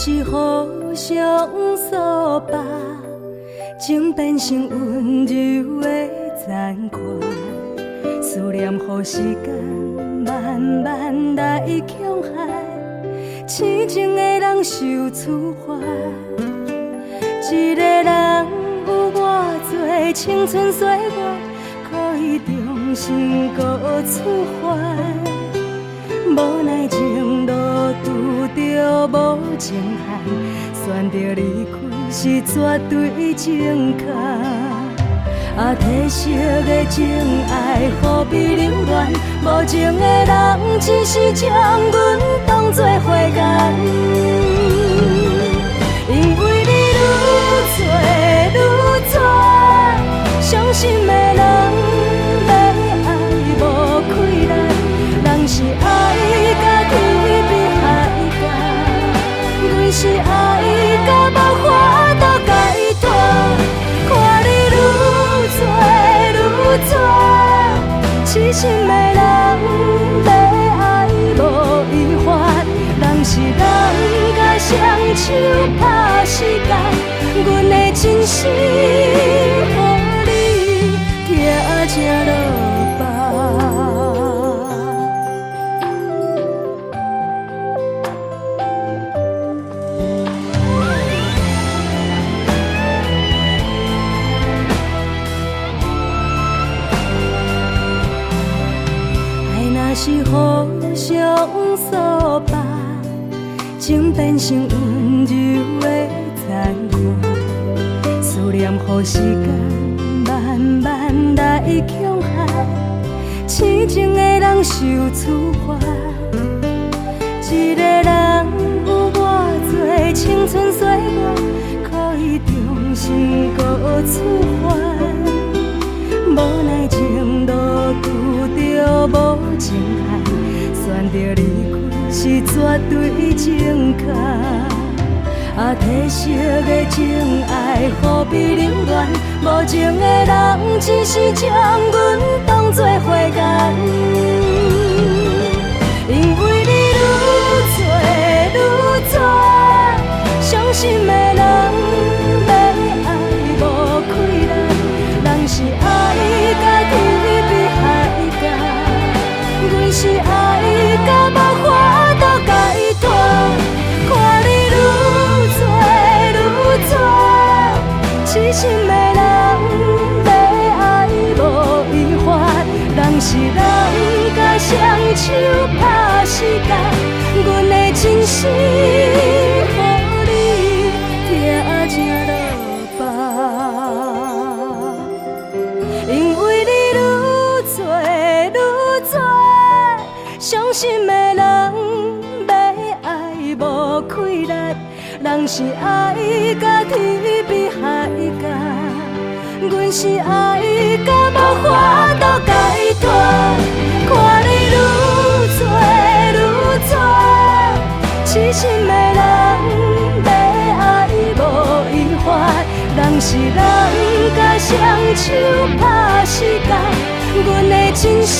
是互相相伴，情变成温柔的残酷，思念予时间慢慢来强悍，痴情的人受处罚。一个人有偌多青春岁月，可以重新搁出发。无奈情路拄着无情海，选择离开是绝对正确。褪色的情爱何必留恋？无情的人只是将阮当作花干。因为你愈做愈绝，伤心的人要爱无困难，人是爱甲天边海角，阮是爱甲无法度解脱。看你愈做愈绝，痴心的人要爱无遗憾，人是人甲双手拍时间，阮的真心予你听成落梦。是互相相伴，情变成温柔的残酷，思念予时间慢慢来强悍，痴情的人受处罚。一个人有偌多青春岁月，可以重新搁出发。无奈情路拄着无情海，选择离开是绝对正确。褪色的情爱何必留恋？无情的人只是将阮当作花干。因为你愈做愈绝，伤心的人要爱无困难，人是爱甲天边海角，阮是爱甲无法度解脱。看你愈做愈绝，痴心的人要爱无遗憾，人是人甲双手拍时间，阮的真心予你听成落梦。因为你愈做愈绝，伤心的人要爱无困难，人是爱甲天边海角，阮是爱甲无法度解脱。看你愈做愈绝，痴心的人要爱无遗憾，人是人甲双手拍时间，阮的真心